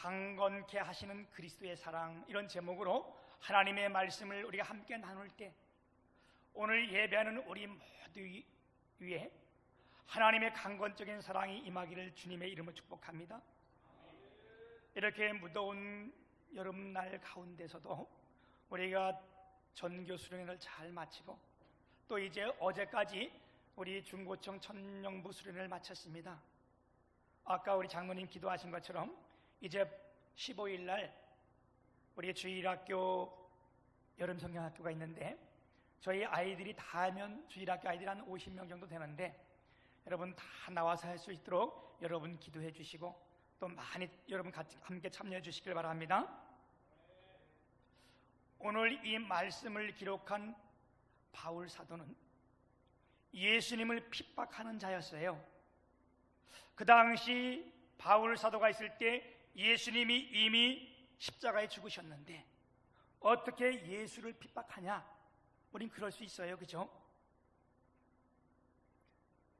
강건케 하시는 그리스도의 사랑, 이런 제목으로 하나님의 말씀을 우리가 함께 나눌 때, 오늘 예배하는 우리 모두 위에 하나님의 강건적인 사랑이 임하기를 주님의 이름으로 축복합니다. 이렇게 무더운 여름날 가운데서도 우리가 전교 수련회를 잘 마치고, 또 이제 어제까지 우리 중고청 천령부 수련회를 마쳤습니다. 아까 우리 장로님 기도하신 것처럼 이제 15일 날 우리 주일학교 여름성경학교가 있는데, 저희 아이들이 다 하면 주일학교 아이들이 한 50명 정도 되는데, 여러분 다 나와서 할 수 있도록 여러분 기도해 주시고, 또 많이 여러분 같이 함께 참여해 주시길 바랍니다. 오늘 이 말씀을 기록한 바울 사도는 예수님을 핍박하는 자였어요. 그 당시 바울 사도가 있을 때 예수님이 이미 십자가에 죽으셨는데 어떻게 예수를 핍박하냐? 우린 그럴 수 있어요, 그죠?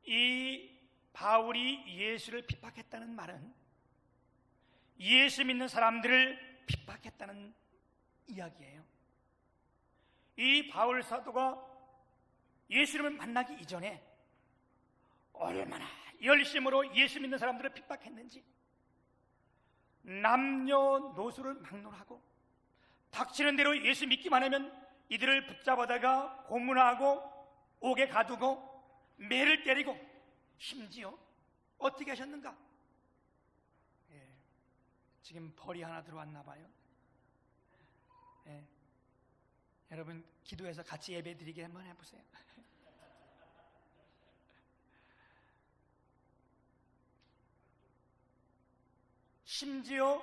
이 바울이 예수를 핍박했다는 말은 예수 믿는 사람들을 핍박했다는 이야기예요. 이 바울 사도가 예수님을 만나기 이전에 얼마나 열심으로 예수 믿는 사람들을 핍박했는지, 남녀노소를 막론하고 닥치는 대로 예수 믿기만 하면 이들을 붙잡아다가 고문하고 옥에 가두고 매를 때리고, 심지어 어떻게 하셨는가? 지금 벌이 하나 들어왔나 봐요. 여러분 기도해서 같이 예배 드리게 한번 해보세요. 심지어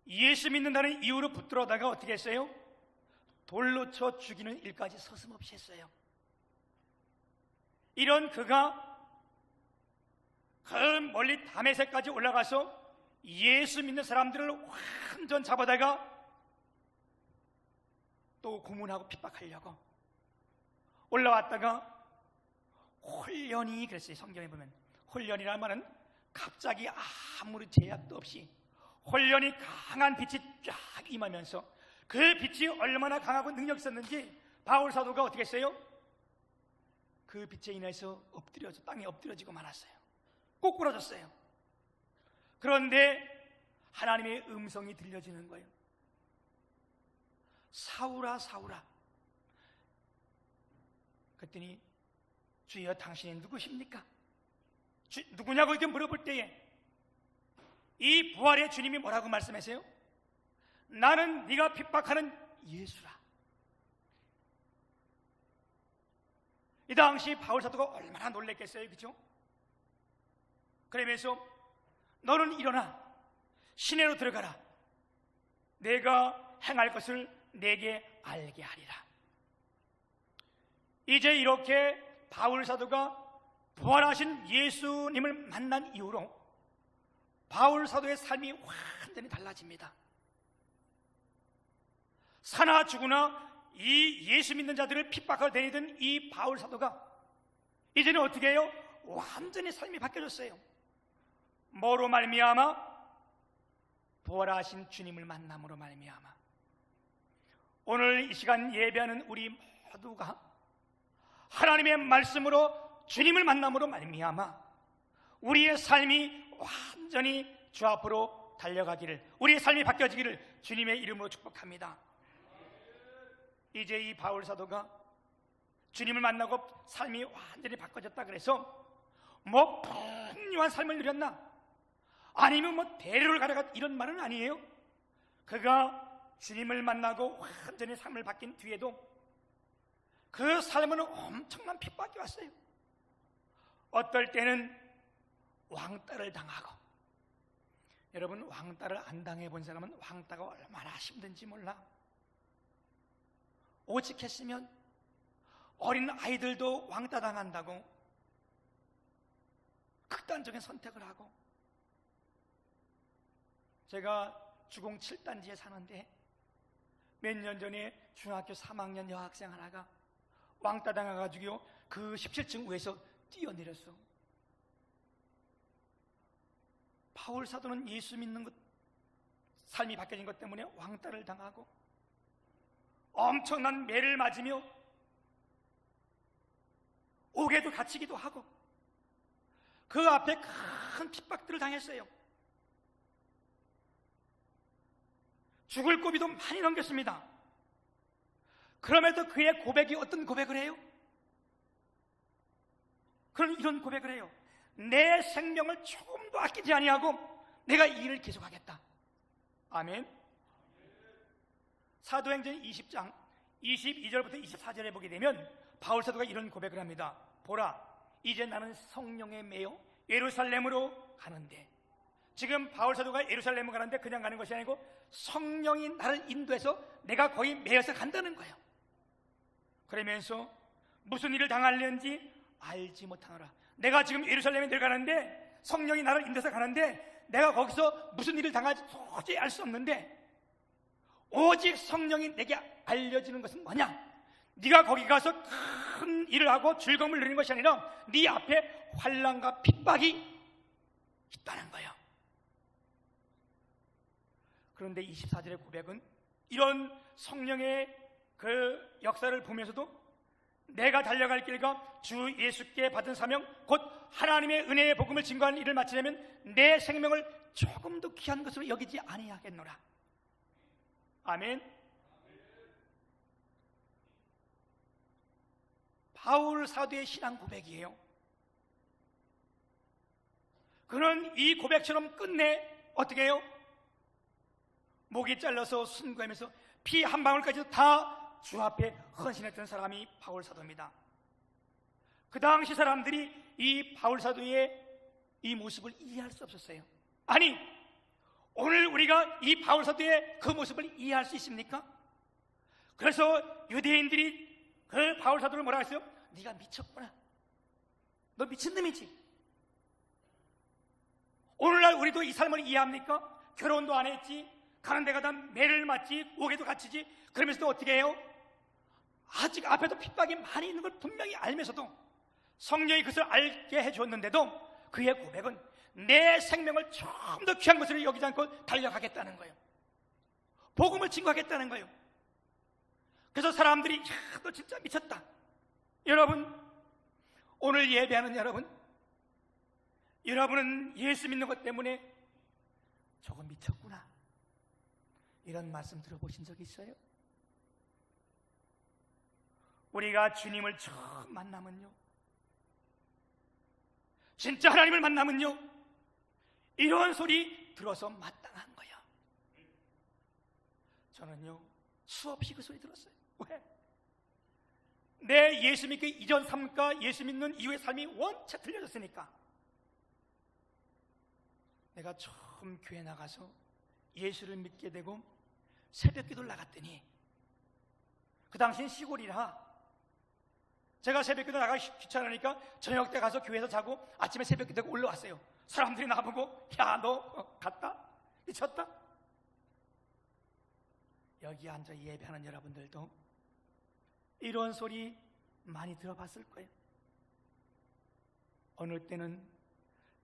예수 믿는다는 이유로 붙들어다가 어떻게 했어요? 돌로 쳐 죽이는 일까지 서슴없이 했어요. 이런 그가 그 멀리 다메섹까지 올라가서 예수 믿는 사람들을 완전 잡아다가 또 고문하고 핍박하려고 올라왔다가 홀연히, 그랬어요. 성경에 보면 홀연이라는 말은 갑자기 아무리 제약도 없이 홀연히 강한 빛이 쫙 임하면서, 그 빛이 얼마나 강하고 능력 있었는지 바울 사도가 어떻게 했어요? 그 빛에 인해서 땅에 엎드려지고 말았어요. 꼬꾸라졌어요. 그런데 하나님의 음성이 들려지는 거예요. 사울아 사울아. 그랬더니 주여 당신이 누구십니까? 누구냐고 이렇게 물어볼 때에 이 부활의 주님이 뭐라고 말씀하세요? 나는 네가 핍박하는 예수라. 이 당시 바울 사도가 얼마나 놀랬겠어요, 그죠? 그러면서 너는 일어나 시내로 들어가라. 내가 행할 것을 내게 알게 하리라. 이제 이렇게 바울 사도가 부활하신 예수님을 만난 이후로 바울 사도의 삶이 완전히 달라집니다. 사나 죽으나 이 예수 믿는 자들을 핍박하러 다니던 이 바울 사도가 이제는 어떻게 해요? 완전히 삶이 바뀌어졌어요. 뭐로 말미암아? 부활하신 주님을 만남으로 말미암아. 오늘 이 시간 예배하는 우리 모두가 하나님의 말씀으로 주님을 만남으로 말미암아 우리의 삶이 완전히 주 앞으로 달려가기를, 우리의 삶이 바뀌어지기를 주님의 이름으로 축복합니다. 이제 이 바울 사도가 주님을 만나고 삶이 완전히 바꿔졌다 그래서 뭐 풍요한 삶을 누렸나? 아니면 뭐 대로를 가다가 이런 말은 아니에요. 그가 주님을 만나고 완전히 삶을 바뀐 뒤에도 그 삶은 엄청난 핍박이 왔어요. 어떨 때는 왕따를 당하고, 여러분 왕따를 안 당해본 사람은 왕따가 얼마나 힘든지 몰라. 오직했으면 어린 아이들도 왕따 당한다고 극단적인 선택을 하고, 제가 주공 7단지에 사는데 몇 년 전에 중학교 3학년 여학생 하나가 왕따 당해가지고 그 17층 위에서 뛰어내렸어. 바울 사도는 예수 믿는 것, 삶이 바뀌어진 것 때문에 왕따를 당하고 엄청난 매를 맞으며 옥에도 갇히기도 하고 그 앞에 큰 핍박들을 당했어요. 죽을 고비도 많이 넘겼습니다. 그럼에도 그의 고백이 어떤 고백을 해요? 그런 이런 고백을 해요. 내 생명을 조금도 아끼지 아니하고 내가 이 일을 계속하겠다. 아멘. 사도행전 20장 22절부터 24절에 보게 되면 바울 사도가 이런 고백을 합니다. 보라, 이제 나는 성령에 매여 예루살렘으로 가는데, 지금 바울 사도가 예루살렘으로 가는데 그냥 가는 것이 아니고 성령이 나를 인도해서 내가 거기 매여서 간다는 거예요. 그러면서 무슨 일을 당하려는지 알지 못하노라. 내가 지금 예루살렘에 들어가는데 성령이 나를 인도해서 가는데 내가 거기서 무슨 일을 당할지 도저히 알 수 없는데, 오직 성령이 내게 알려지는 것은 뭐냐? 네가 거기 가서 큰 일을 하고 즐거움을 누리는 것이 아니라 네 앞에 환난과 핍박이 있다는 거예요. 그런데 24절의 고백은 이런 성령의 그 역사를 보면서도 내가 달려갈 길과 주 예수께 받은 사명, 곧 하나님의 은혜의 복음을 증거하는 일을 마치려면 내 생명을 조금도 귀한 것으로 여기지 아니하겠노라. 아멘. 바울 사도의 신앙 고백이에요. 그는 이 고백처럼 끝내 어떻게 해요? 목이 잘라서 순교하면서 피 한 방울까지도 다 주 앞에 헌신했던 사람이 바울 사도입니다. 그 당시 사람들이 이 바울 사도의 이 모습을 이해할 수 없었어요. 아니, 오늘 우리가 이 바울 사도의 그 모습을 이해할 수 있습니까? 그래서 유대인들이 그 바울 사도를 뭐라 했어요? 네가 미쳤구나, 너 미친 놈이지. 오늘날 우리도 이 삶을 이해합니까? 결혼도 안 했지, 가는 데가 다 매를 맞지, 옥에도 갇히지. 그러면서도 어떻게 해요? 아직 앞에도 핍박이 많이 있는 걸 분명히 알면서도, 성령이 그것을 알게 해줬는데도 그의 고백은 내 생명을 좀 더 귀한 것으로 여기지 않고 달려가겠다는 거예요. 복음을 증거하겠다는 거예요. 그래서 사람들이, 야, 너 진짜 미쳤다. 여러분, 오늘 예배하는 여러분은 예수 믿는 것 때문에 조금 미쳤구나, 이런 말씀 들어보신 적 있어요? 우리가 주님을 처음 만나면요, 진짜 하나님을 만나면요, 이런 소리 들어서 마땅한 거야. 저는요, 수없이 그 소리 들었어요. 왜? 내 예수 믿기 이전 삶과 예수 믿는 이후의 삶이 원체 틀려졌으니까. 내가 처음 교회 나가서 예수를 믿게 되고 새벽 기도를 나갔더니, 그 당시엔 시골이라 제가 새벽 기도 나가기 귀찮으니까 저녁 때 가서 교회에서 자고 아침에 새벽 기도가 올라왔어요. 사람들이 나보고, 야, 너 갔다? 미쳤다? 여기 앉아 예배하는 여러분들도 이런 소리 많이 들어봤을 거예요. 어느 때는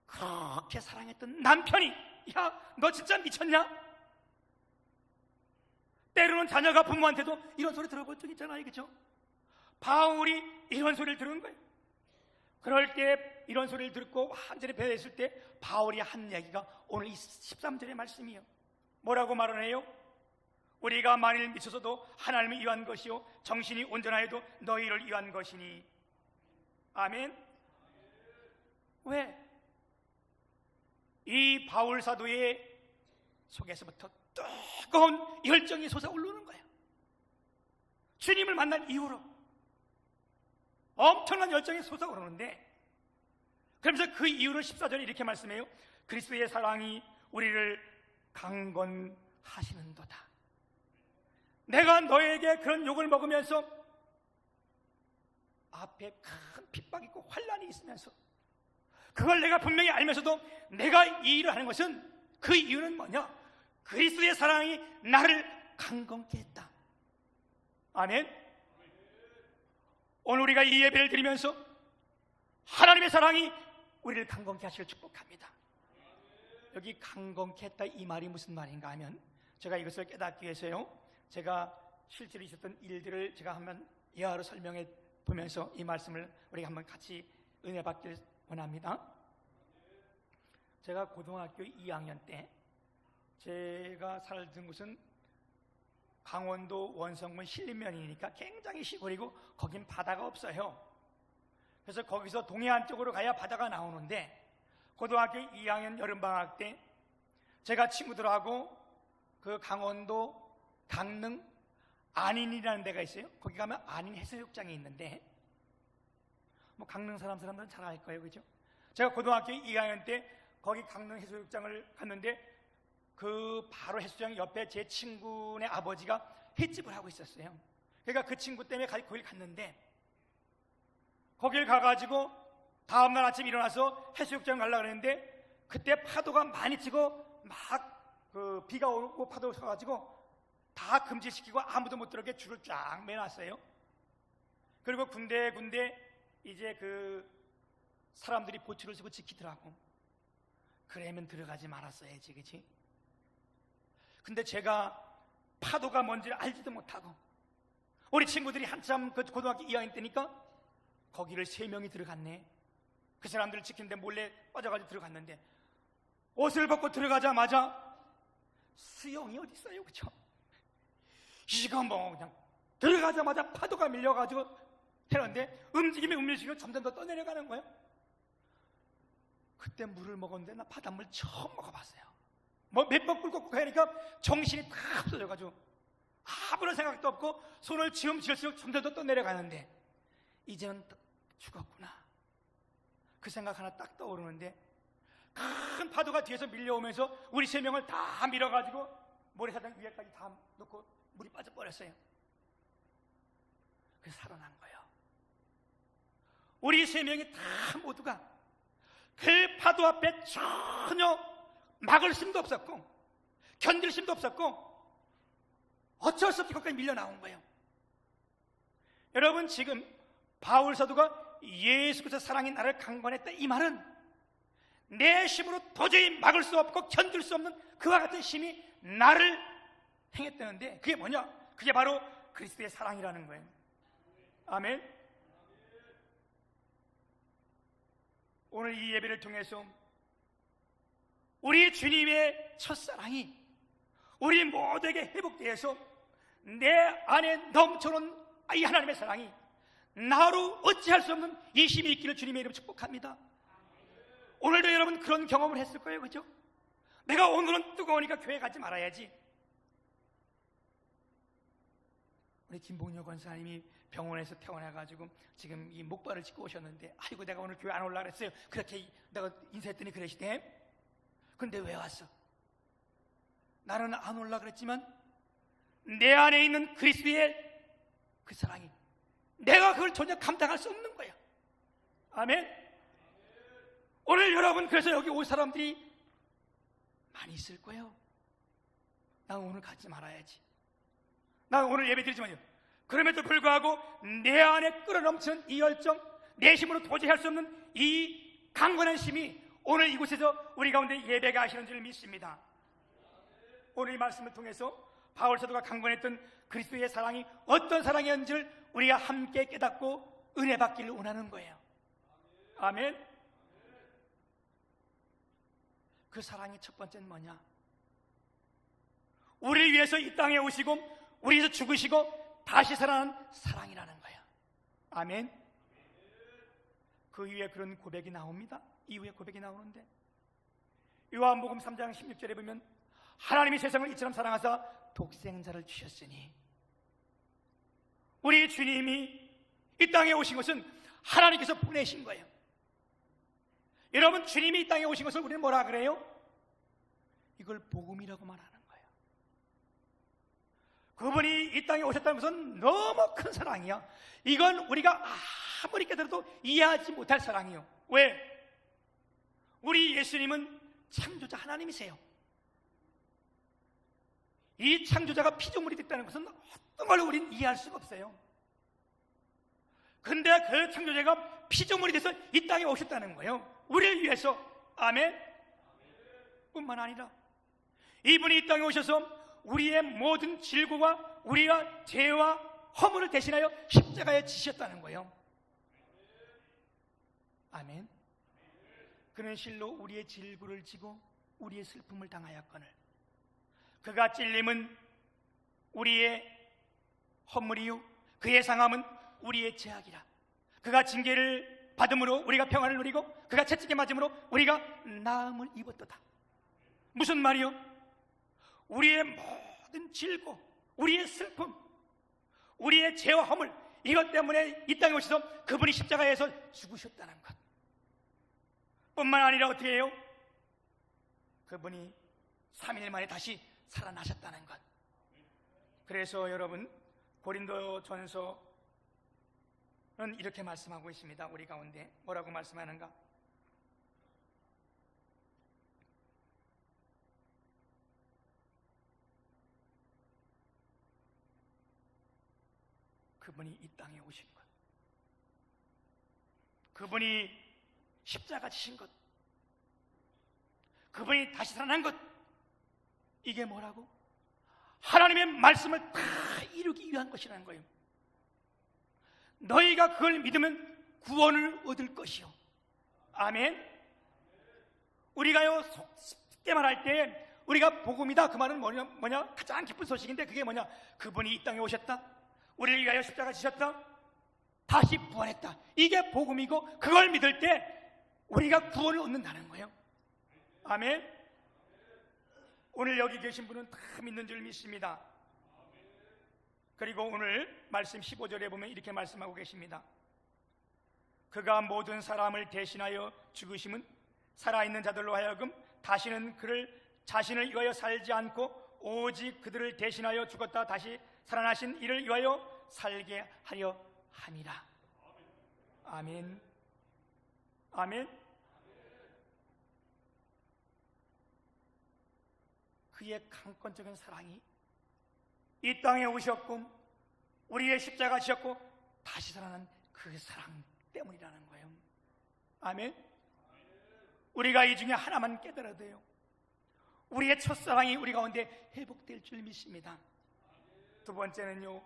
그렇게 사랑했던 남편이, 야, 너 진짜 미쳤냐? 때로는 자녀가 부모한테도 이런 소리 들어볼 적 있잖아요, 그죠? 바울이 이런 소리를 들은 거예요. 그럴 때 이런 소리를 듣고 완전히 배회했을 때 바울이 한 얘기가 오늘 이 13절의 말씀이에요. 뭐라고 말을 해요? 우리가 만일 미쳐서도 하나님을 위한 것이요 정신이 온전하여도 너희를 위한 것이니. 아멘. 왜? 이 바울 사도의 속에서부터 뜨거운 열정이 솟아오르는 거예요. 주님을 만난 이후로 엄청난 열정이 솟아오르는데, 그러면서 그 이후로 14절에 이렇게 말씀해요. 그리스도의 사랑이 우리를 강건하시는도다. 내가 너에게 그런 욕을 먹으면서 앞에 큰 핍박이 있고 환난이 있으면서 그걸 내가 분명히 알면서도 내가 이 일을 하는 것은, 그 이유는 뭐냐? 그리스도의 사랑이 나를 강건케 했다. 아멘. 오늘 우리가 이 예배를 드리면서 하나님의 사랑이 우리를 강건케 하시길 축복합니다. 여기 강건케 했다 이 말이 무슨 말인가 하면, 제가 이것을 깨닫기 위해서요, 제가 실제로 있었던 일들을 제가 한번 예화로 설명해 보면서 이 말씀을 우리가 한번 같이 은혜 받길 원합니다. 제가 고등학교 2학년 때 제가 살던 곳은 강원도 원성군 신림면이니까 굉장히 시골이고 거긴 바다가 없어요. 그래서 거기서 동해안 쪽으로 가야 바다가 나오는데, 고등학교 2학년 여름방학 때 제가 친구들하고 그 강원도 강릉 안인이라는 데가 있어요. 거기 가면 안인 해수욕장이 있는데, 뭐 강릉 사람들은 잘 알 거예요, 그죠? 제가 고등학교 2학년 때 거기 강릉 해수욕장을 갔는데, 그 바로 해수욕장 옆에 제 친구네 아버지가 횟집을 하고 있었어요. 그러니까 그 친구 때문에 거길 갔는데, 거길 가가지고 다음날 아침 일어나서 해수욕장 가려고 그랬는데, 그때 파도가 많이 치고 막 그 비가 오고 파도가 쳐가지고 다 금지시키고 아무도 못 들어오게 줄을 쫙 매놨어요. 그리고 군데 이제 그 사람들이 보초를 쓰고 지키더라고. 그러면 들어가지 말았어야지, 그치? 근데 제가 파도가 뭔지를 알지도 못하고, 우리 친구들이 한참 그 고등학교 2학년 때니까 거기를 3명이 들어갔네. 그 사람들을 지키는데 몰래 빠져가지고 들어갔는데, 옷을 벗고 들어가자마자 수영이 어디 있어요, 그쵸? 이거 뭐 그냥 들어가자마자 파도가 밀려가지고 해는데, 움직이면 점점 더 떠내려가는 거예요. 그때 물을 먹었는데 나 바닷물 처음 먹어봤어요. 뭐 몇 번 꿀꺽 하니까 정신이 다 없어져가지고 아무런 생각도 없고 손을 지음질수록 점점 더 떠내려가는데, 이제는 죽었구나, 그 생각 하나 딱 떠오르는데, 큰 파도가 뒤에서 밀려오면서 우리 3명을 다 밀어가지고 모래사장 위에까지 다 놓고 물이 빠져버렸어요. 그래서 살아난 거예요. 우리 3명이 다 모두가 그 파도 앞에 전혀 막을 힘도 없었고 견딜 힘도 없었고 어쩔 수 없이 거기까지 밀려 나온 거예요. 여러분, 지금 바울 사도가 예수 그리스도의 사랑이 나를 강권했다 이 말은 내 힘으로 도저히 막을 수 없고 견딜 수 없는 그와 같은 힘이 나를 행했다는데, 그게 뭐냐? 그게 바로 그리스도의 사랑이라는 거예요. 아멘. 오늘 이 예배를 통해서 우리 주님의 첫사랑이 우리 모두에게 회복되어서 내 안에 넘쳐오는 이 하나님의 사랑이 나로 어찌할 수 없는 이 힘이 있기를 주님의 이름으로 축복합니다. 오늘도 여러분 그런 경험을 했을 거예요, 그죠? 내가 오늘은 뜨거우니까 교회 가지 말아야지. 우리 김봉녀 권사님이 병원에서 퇴원해가지고 지금 이 목발을 짚고 오셨는데, 아이고 내가 오늘 교회 안 올라 그랬어요. 그렇게 내가 인사했더니 그러시대. 근데 왜 왔어? 나는 안 올라 그랬지만 내 안에 있는 그리스도의 그 사랑이 내가 그걸 전혀 감당할 수 없는 거야. 아멘. 오늘 여러분 그래서 여기 올 사람들이 많이 있을 거예요. 난 오늘 가지 말아야지, 난 오늘 예배 드리지 마요. 그럼에도 불구하고 내 안에 끌어넘치는 이 열정, 내 힘으로 도저히 할 수 없는 이 강건한 힘이 오늘 이곳에서 우리 가운데 예배가 하시는 줄 믿습니다. 오늘 이 말씀을 통해서 바울 사도가 강건했던 그리스도의 사랑이 어떤 사랑이었는지를 우리가 함께 깨닫고 은혜 받기를 원하는 거예요. 아멘. 그 사랑의 첫 번째는 뭐냐? 우리를 위해서 이 땅에 오시고 우리 위해서 죽으시고 다시 살아난 사랑이라는 거예요. 아멘. 그 이후에 그런 고백이 나옵니다. 이후에 고백이 나오는데, 요한복음 3장 16절에 보면 하나님이 세상을 이처럼 사랑하사 독생자를 주셨으니, 우리 주님이 이 땅에 오신 것은 하나님께서 보내신 거예요. 여러분, 주님이 이 땅에 오신 것을 우리는 뭐라 그래요? 이걸 복음이라고 말하는 거예요. 그분이 이 땅에 오셨다는 것은 너무 큰 사랑이야. 이건 우리가 아무리 깨달아도 이해하지 못할 사랑이요. 왜? 우리 예수님은 창조자 하나님이세요. 이 창조자가 피조물이 됐다는 것은 어떤 걸로 우리는 이해할 수가 없어요. 근데 그 창조자가 피조물이 돼서 이 땅에 오셨다는 거예요. 우리를 위해서. 아멘. 뿐만 아니라 이분이 이 땅에 오셔서 우리의 모든 질고와 우리가 죄와 허물을 대신하여 십자가에 지셨다는 거예요. 아멘. 그는 실로 우리의 질고를 지고 우리의 슬픔을 당하였거늘 그가 찔림은 우리의 허물이요 그의 상함은 우리의 죄악이라. 그가 징계를 받음으로 우리가 평안을 누리고 그가 채찍에 맞음으로 우리가 나음을 입었도다. 무슨 말이요? 우리의 모든 질고 우리의 슬픔 우리의 죄와 허물 이것 때문에 이 땅에 오셔서 그분이 십자가에서 죽으셨다는 것 뿐만 아니라 어떻게 해요? 그분이 3일 만에 다시 살아나셨다는 것. 그래서 여러분 고린도전서는 이렇게 말씀하고 있습니다. 우리 가운데 뭐라고 말씀하는가? 그분이 이 땅에 오신 것, 그분이 십자가 지신 것, 그분이 다시 살아난 것, 이게 뭐라고? 하나님의 말씀을 다 이루기 위한 것이라는 거예요. 너희가 그걸 믿으면 구원을 얻을 것이요. 아멘. 우리가요 쉽게 말할 때 우리가 복음이다 그 말은 뭐냐? 가장 기쁜 소식인데 그게 뭐냐? 그분이 이 땅에 오셨다, 우리를 위하여 십자가 지셨다, 다시 부활했다. 이게 복음이고 그걸 믿을 때 우리가 구원을 얻는다는 거예요. 아멘. 오늘 여기 계신 분은 다 믿는 줄 믿습니다. 그리고 오늘 말씀 15절에 보면 이렇게 말씀하고 계십니다. 그가 모든 사람을 대신하여 죽으심은 살아있는 자들로 하여금 다시는 그를 자신을 위하여 살지 않고 오직 그들을 대신하여 죽었다 다시 살아나신 이를 위하여 살게 하려 함이라. 아멘. 아멘. 그의 강권적인 사랑이 이 땅에 오셨고 우리의 십자가 지셨고 다시 살아난 그 사랑 때문이라는 거예요. 아멘. 우리가 이 중에 하나만 깨달아야 돼요. 우리의 첫사랑이 우리 가운데 회복될 줄 믿습니다. 두 번째는요,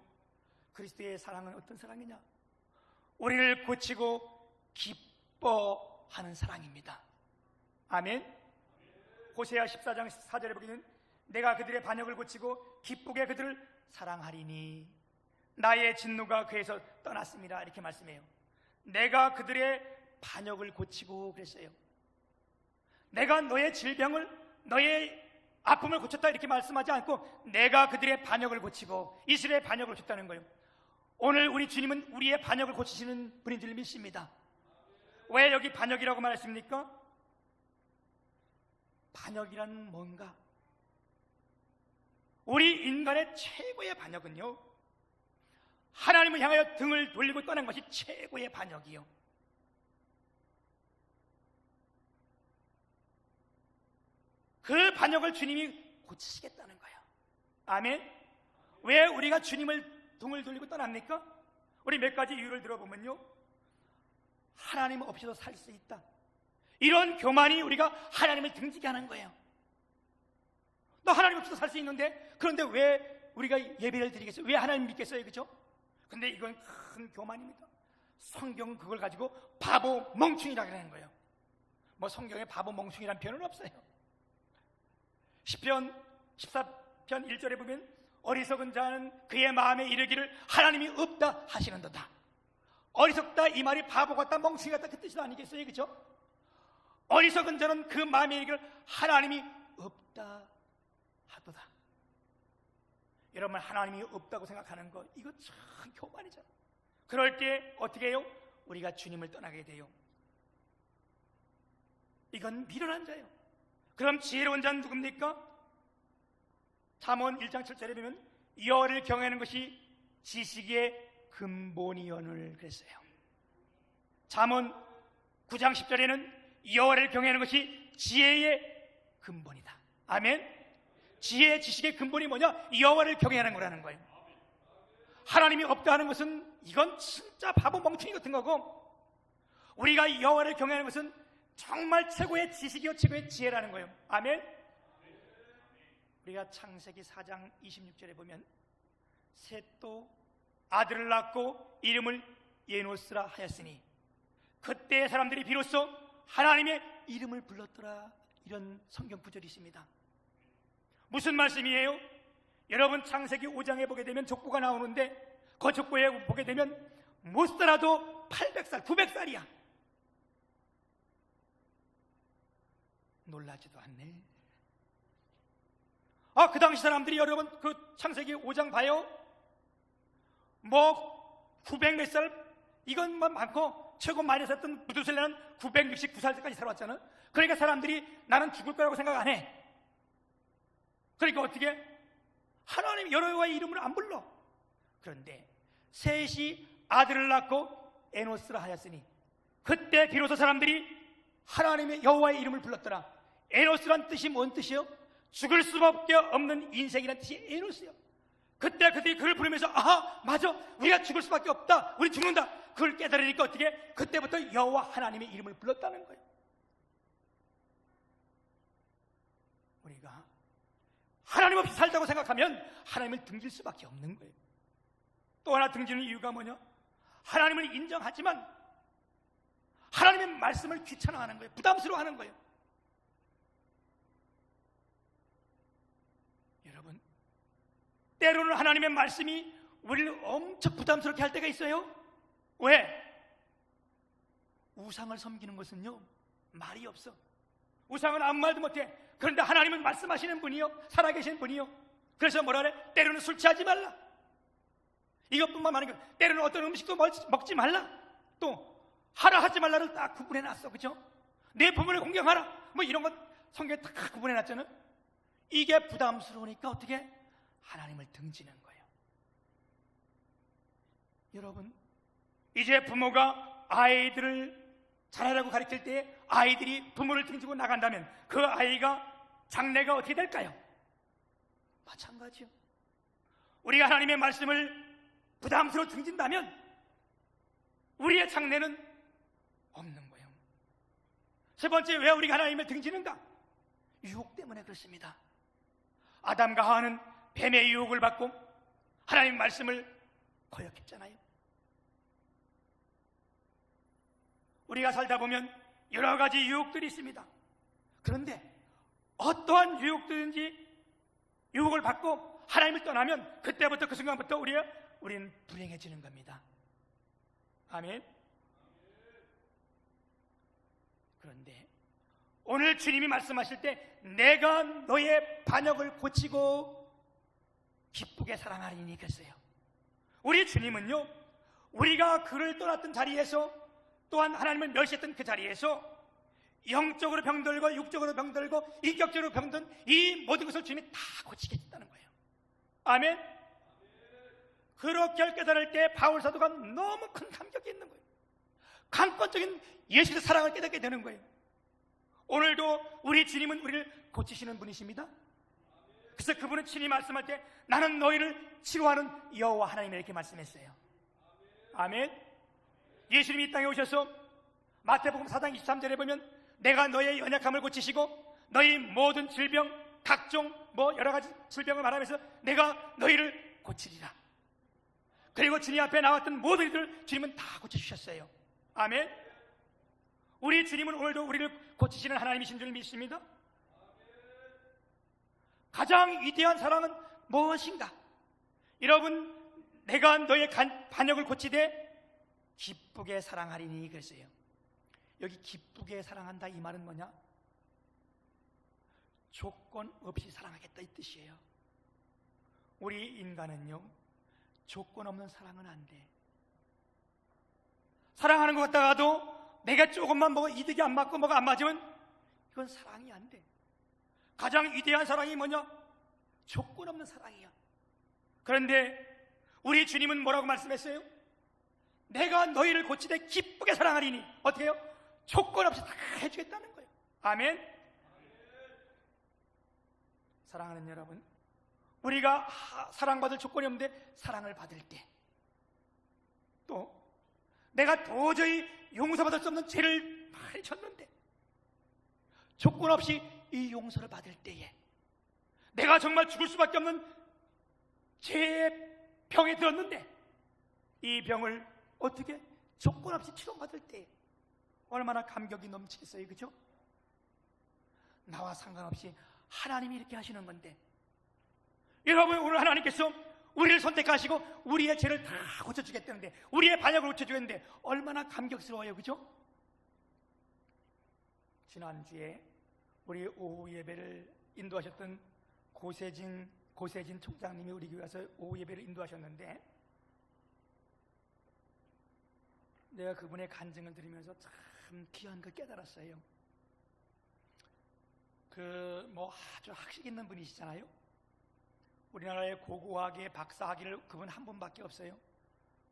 그리스도의 사랑은 어떤 사랑이냐? 우리를 고치고 기뻐하는 사랑입니다. 아멘. 호세아 14장 4절에 보기는 내가 그들의 반역을 고치고 기쁘게 그들을 사랑하리니 나의 진노가 그에서 떠났습니다. 이렇게 말씀해요. 내가 그들의 반역을 고치고 그랬어요. 내가 너의 질병을 너의 아픔을 고쳤다 이렇게 말씀하지 않고 내가 그들의 반역을 고치고 이스라엘의 반역을 고쳤다는 거예요. 오늘 우리 주님은 우리의 반역을 고치시는 분인 줄 믿습니다. 왜 여기 반역이라고 말했습니까? 반역이란 뭔가? 우리 인간의 최고의 반역은요, 하나님을 향하여 등을 돌리고 떠난 것이 최고의 반역이요. 그 반역을 주님이 고치시겠다는 거예요. 아멘. 왜 우리가 주님을 등을 돌리고 떠납니까? 우리 몇 가지 이유를 들어보면요, 하나님 없이도 살 수 있다, 이런 교만이 우리가 하나님을 등지게 하는 거예요. 너 하나님 없이도 살 수 있는데 그런데 왜 우리가 예배를 드리겠어요? 왜 하나님 믿겠어요? 그렇죠? 근데 이건 큰 교만입니다. 성경은 그걸 가지고 바보 멍충이라고 하는 거예요. 뭐 성경에 바보 멍충이라는 표현은 없어요. 시편 14편 1절에 보면 어리석은 자는 그의 마음에 이르기를 하나님이 없다 하시는도다. 어리석다 이 말이 바보 같다 멍충이 같다 그 뜻이 아니겠어요? 그렇죠? 어리석은 자는 그 마음에 이르기를 하나님이 없다 하도다. 여러분, 하나님이 없다고 생각하는 거 이거 참 교만이죠. 그럴 때 어떻게 해요? 우리가 주님을 떠나게 돼요. 이건 미련한 자예요. 그럼 지혜로운 자는 누굽니까? 잠언 1장 7절에 보면 여호와를 경외하는 것이 지식의 근본이오늘 그랬어요. 잠언 9장 10절에는 여호와를 경외하는 것이 지혜의 근본이다. 아멘. 지혜의 지식의 근본이 뭐냐? 여호와를 경외하는 거라는 거예요. 하나님이 없다 하는 것은 이건 진짜 바보 멍충이 같은 거고, 우리가 여호와를 경외하는 것은 정말 최고의 지식이요 최고의 지혜라는 거예요. 아멘. 우리가 창세기 4장 26절에 보면 셋도 아들을 낳고 이름을 에노스라 하였으니 그때 사람들이 비로소 하나님의 이름을 불렀더라. 이런 성경 구절이 있습니다. 무슨 말씀이에요? 여러분 창세기 5장에 보게 되면 족보가 나오는데 그 족보에 보게 되면 못 살아도 800살, 900살이야. 놀라지도 않네. 그 당시 사람들이 여러분 그 창세기 5장 봐요. 뭐 900몇 살 이건 뭐 많고 최고 많이 살았던 무두셀라는 969살까지 살아왔잖아. 그러니까 사람들이 나는 죽을 거라고 생각 안 해. 그러니까 어떻게? 하나님 여호와의 이름을 안 불러. 그런데 셋이 아들을 낳고 에노스라 하였으니 그때 비로소 사람들이 하나님의 여호와의 이름을 불렀더라. 에노스란 뜻이 뭔 뜻이요? 죽을 수밖에 없는 인생이라는 뜻이 에노스요. 그때 그들이 그를 부르면서 아하 맞아 우리가 죽을 수밖에 없다 우리 죽는다 그걸 깨달으니까 어떻게 그때부터 여호와 하나님의 이름을 불렀다는 거예요. 우리가 하나님 없이 살다고 생각하면 하나님을 등질 수밖에 없는 거예요. 또 하나 등지는 이유가 뭐냐? 하나님을 인정하지만 하나님의 말씀을 귀찮아하는 거예요. 부담스러워하는 거예요. 여러분 때로는 하나님의 말씀이 우리를 엄청 부담스럽게 할 때가 있어요. 왜? 우상을 섬기는 것은요 말이 없어. 우상은 아무 말도 못해. 그런데 하나님은 말씀하시는 분이요 살아계신 분이요. 그래서 뭐라 그래? 때로는 술 취하지 말라. 이것뿐만 아니고 때로는 어떤 음식도 먹지 말라. 또 하라 하지 말라를 딱 구분해놨어. 그죠? 내 부모를 공경하라 뭐 이런 건 성경에 딱 구분해놨잖아. 이게 부담스러우니까 어떻게? 하나님을 등지는 거예요. 여러분 이제 부모가 아이들을 잘하라고 가르칠 때 아이들이 부모를 등지고 나간다면 그 아이가 장래가 어떻게 될까요? 마찬가지요. 우리가 하나님의 말씀을 부담스러워 등진다면 우리의 장래는 없는 거예요. 세 번째 왜 우리가 하나님을 등지는가? 유혹 때문에 그렇습니다. 아담과 하와는 뱀의 유혹을 받고 하나님 말씀을 거역했잖아요. 우리가 살다 보면 여러 가지 유혹들이 있습니다. 그런데 어떠한 유혹들인지 유혹을 받고 하나님을 떠나면 그때부터 그 순간부터 우리는 불행해지는 겁니다. 아멘. 그런데 오늘 주님이 말씀하실 때 내가 너의 반역을 고치고 기쁘게 사랑하리니 그랬어요. 우리 주님은요 우리가 그를 떠났던 자리에서 또한 하나님을 멸시했던 그 자리에서 영적으로 병들고 육적으로 병들고 인격적으로 병든 이 모든 것을 주님이 다 고치겠다는 거예요. 아멘. 그렇게 깨달을 때 바울 사도가 너무 큰 감격이 있는 거예요. 강권적인 예수의 사랑을 깨닫게 되는 거예요. 오늘도 우리 주님은 우리를 고치시는 분이십니다. 그래서 그분은 친히 말씀할 때 나는 너희를 치료하는 여호와 하나님이라 이렇게 말씀했어요. 아멘. 예수님이 이 땅에 오셔서 마태복음 4장 23절에 보면 내가 너의 연약함을 고치시고 너희 모든 질병 각종 여러 가지 질병을 말하면서 내가 너희를 고치리라. 그리고 주님 앞에 나왔던 모든 일들을 주님은 다 고쳐주셨어요. 아멘. 우리 주님은 오늘도 우리를 고치시는 하나님이신 줄 믿습니다. 가장 위대한 사랑은 무엇인가? 여러분 내가 너의 반역을 고치되 기쁘게 사랑하리니 그랬어요. 여기 기쁘게 사랑한다 이 말은 뭐냐? 조건 없이 사랑하겠다 이 뜻이에요. 우리 인간은요 조건 없는 사랑은 안 돼. 사랑하는 것 같다가도 내가 조금만 이득이 안 맞고 뭐가 안 맞으면 이건 사랑이 안 돼. 가장 위대한 사랑이 뭐냐? 조건 없는 사랑이야. 그런데 우리 주님은 뭐라고 말씀했어요? 내가 너희를 고치되 기쁘게 사랑하리니 어떻게 해요? 조건 없이 다 해주겠다는 거예요. 아멘. 사랑하는 여러분, 우리가 사랑받을 조건이 없는데 사랑을 받을 때, 또 내가 도저히 용서받을 수 없는 죄를 많이 졌는데 조건 없이 이 용서를 받을 때에 내가 정말 죽을 수밖에 없는 제 병에 들었는데 이 병을 어떻게 조건 없이 치료받을 때 얼마나 감격이 넘치겠어요, 그죠? 나와 상관없이 하나님이 이렇게 하시는 건데, 여러분, 오늘 하나님께서 우리를 선택하시고 우리의 죄를 다 고쳐주겠다는데, 우리의 반역을 고쳐주겠는데 얼마나 감격스러워요, 그죠? 지난주에 우리 오후 예배를 인도하셨던 고세진 총장님이 우리 교회 와서 오후 예배를 인도하셨는데, 내가 그분의 간증을 들으면서 참 귀한 걸 깨달았어요. 아주 학식 있는 분이시잖아요. 우리나라의 고고학의 박사학위를 그분 한 분밖에 없어요.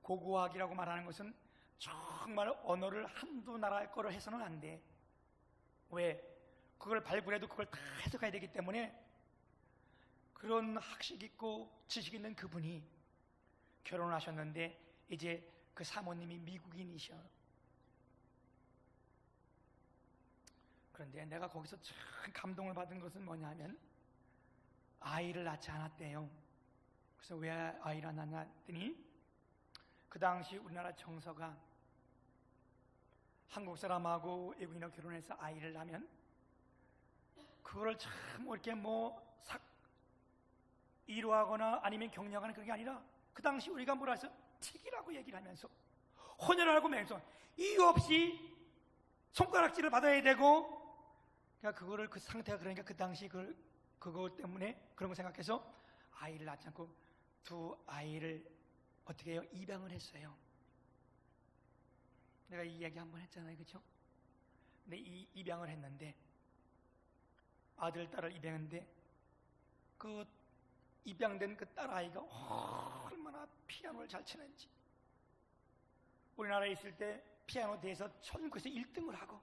고고학이라고 말하는 것은 정말 언어를 한두 나라 거를 해서는 안 돼. 왜? 그걸 발굴해도 그걸 다 해석해야 되기 때문에. 그런 학식 있고 지식 있는 그분이 결혼하셨는데 이제 그 사모님이 미국인이셔. 그런데 내가 거기서 참 감동을 받은 것은 뭐냐면 아이를 낳지 않았대요. 그래서 왜 아이를 안 낳았냐 했더니 그 당시 우리나라 정서가 한국 사람하고 외국인하고 결혼해서 아이를 낳으면 그거를 참 이렇게 이루하거나 아니면 격려하거나 그런 게 아니라 그 당시 우리가 뭐라 해서 틱이라고 얘기를 하면서 혼혈하고 맹성 이유 없이 손가락질을 받아야 되고, 그러니까 그거를 그 상태가 그러니까 그 당시 그거 때문에 그런 거 생각해서 아이를 낳지 않고 두 아이를 어떻게 해요? 입양을 했어요. 내가 이 이야기 한번 했잖아요, 그렇죠? 근데 이 입양을 했는데 아들 딸을 입양했는데 그 입양된 그 딸아이가 얼마나 피아노를 잘 치는지, 우리나라에 있을 때 피아노 대회에서 전국에서 1등을 하고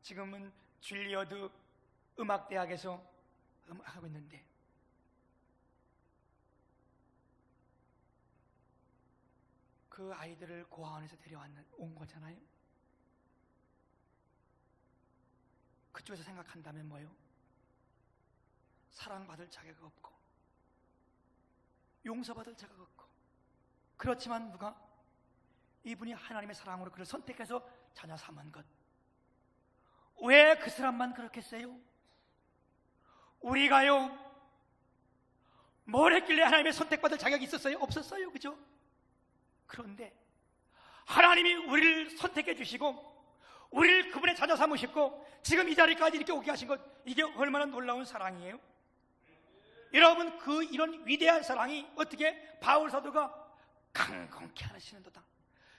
지금은 줄리어드 음악대학에서 하고 있는데, 그 아이들을 고아원에서 온 거잖아요. 그쪽에서 생각한다면 뭐요? 사랑받을 자격 없고 용서받을 자격 없고, 그렇지만 이분이 하나님의 사랑으로 그를 선택해서 자녀 삼은 것, 왜 그 사람만 그렇겠어요? 우리가요 뭘 했길래 하나님의 선택받을 자격이 있었어요? 없었어요, 그죠? 그런데 하나님이 우리를 선택해 주시고 우리를 그분의 자녀 삼으시고 지금 이 자리까지 이렇게 오게 하신 것, 이게 얼마나 놀라운 사랑이에요. 여러분, 이런 위대한 사랑이 어떻게 바울 사도가 강건케 하시는도다,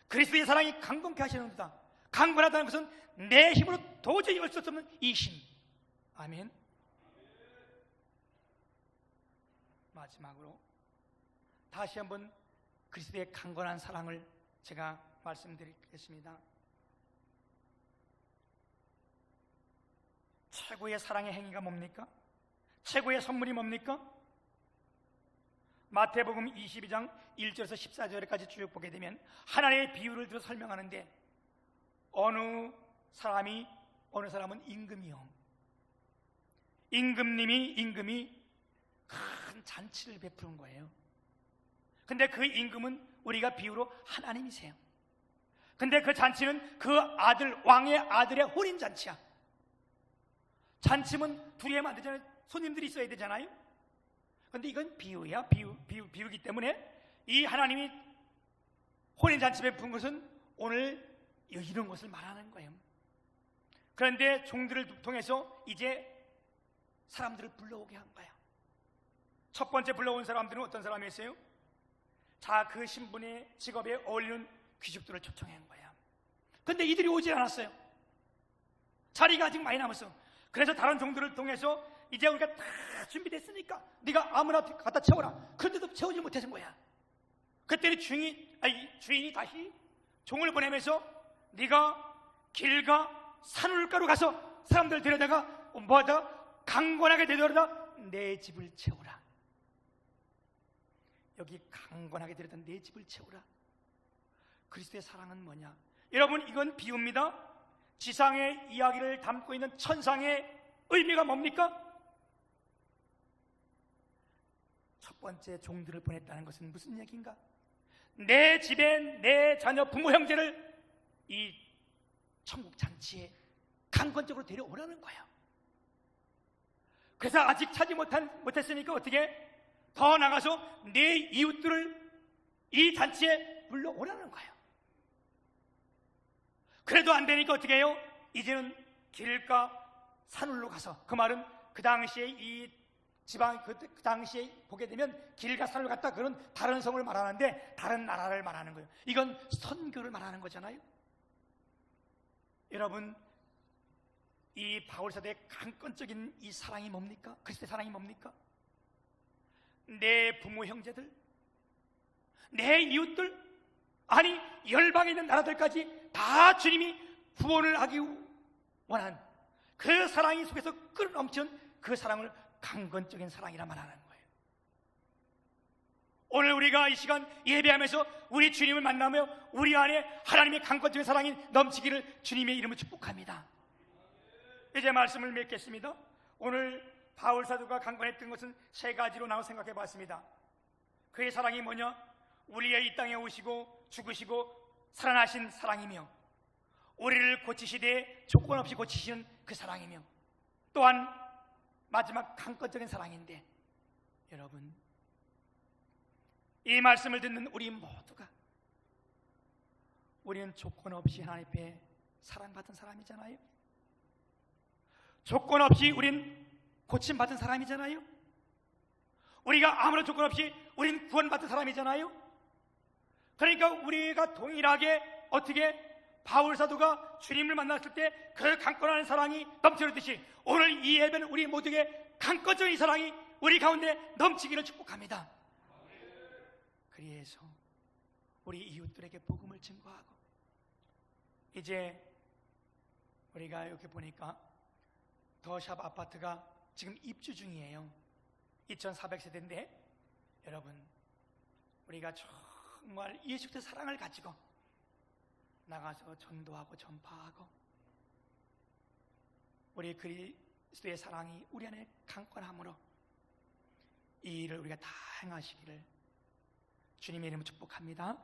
그리스도의 사랑이 강건케 하시는도다. 강건하다는 것은 내 힘으로 도저히 할 수 없는 이 힘. 아멘. 마지막으로 다시 한번 그리스도의 강건한 사랑을 제가 말씀드리겠습니다. 최고의 사랑의 행위가 뭡니까? 최고의 선물이 뭡니까? 마태복음 22장 1절에서 14절까지 쭉 보게 되면 하나님의 비유를 들어 설명하는데, 어느 사람은 임금이요, 임금이 큰 잔치를 베푸는 거예요. 근데 그 임금은 우리가 비유로 하나님이세요. 근데 그 잔치는 그 왕의 아들의 혼인잔치야. 잔치면 둘이 하면 안 되잖아요. 손님들이 있어야 되잖아요. 근데 이건 비유야. 비유기 때문에 이 하나님이 혼인잔치 베푼 것은 오늘 이런 것을 말하는 거예요. 그런데 종들을 통해서 이제 사람들을 불러오게 한 거야. 첫 번째 불러온 사람들은 어떤 사람이었어요? 그 신분의 직업에 어울리는 귀족들을 초청한 거야. 근데 이들이 오지 않았어요. 자리가 아직 많이 남았어. 그래서 다른 종들을 통해서 이제 우리가 다 준비됐으니까 네가 아무나 갖다 채워라. 그런데도 채우지 못해서 거야. 그때는 주인이 다시 종을 보내면서 네가 길가 산울가로 가서 사람들 데려다가 강건하게 되돌아다 내 집을 채우라. 여기 강건하게 데려다 내 집을 채우라. 그리스도의 사랑은 뭐냐? 여러분, 이건 비유입니다. 지상의 이야기를 담고 있는 천상의 의미가 뭡니까? 첫 번째 종들을 보냈다는 것은 무슨 얘기인가? 내 집에 내 자녀 부모 형제를 이 천국 잔치에 강권적으로 데려오라는 거예요. 그래서 아직 찾지 못했으니까 어떻게 더 나가서 내 이웃들을 이 잔치에 불러오라는 거예요. 그래도 안 되니까 어떻게 해요? 이제는 길가 산울로 가서, 그 말은 그 당시에 이 지방 그 당시에 보게 되면 길가 산을 갔다 그런 다른 성을 말하는데 다른 나라를 말하는 거예요. 이건 선교를 말하는 거잖아요. 여러분, 이 바울 사도의 강권적인 이 사랑이 뭡니까? 그리스도의 사랑이 뭡니까? 내 부모 형제들, 내 이웃들, 아니 열방에 있는 나라들까지 다 주님이 구원을 하기 원한 그 사랑이 속에서 끌어넘치는 그 사랑을 강건적인 사랑이라 말하는 거예요. 오늘 우리가 이 시간 예배하면서 우리 주님을 만나며 우리 안에 하나님의 강건적인 사랑이 넘치기를 주님의 이름으로 축복합니다. 이제 말씀을 맺겠습니다. 오늘 바울 사도가 강건했던 것은 세 가지로 나눠 생각해 봤습니다. 그의 사랑이 뭐냐? 우리의 이 땅에 오시고 죽으시고 살아나신 사랑이며, 우리를 고치시되 조건 없이 고치시는 그 사랑이며, 또한 마지막 강건적인 사랑인데, 여러분, 이 말씀을 듣는 우리 모두가 우리는 조건 없이 하나님 앞에 사랑받은 사람이잖아요. 조건 없이 우린 고침받은 사람이잖아요. 우리가 아무런 조건 없이 우린 구원받은 사람이잖아요. 그러니까 우리가 동일하게 어떻게 바울 사도가 주님을 만났을 때 그 강건한 사랑이 넘치듯이 오늘 이 예배는 우리 모두에게 강건적인 사랑이 우리 가운데 넘치기를 축복합니다. 그래서 우리 이웃들에게 복음을 증거하고, 이제 우리가 이렇게 보니까 더샵 아파트가 지금 입주 중이에요. 2400세대인데 여러분, 우리가 정말 예수의 사랑을 가지고 나가서 전도하고 전파하고, 우리 그리스도의 사랑이 우리 안에 강건함으로 이 일을 우리가 다 행하시기를 주님의 이름으로 축복합니다.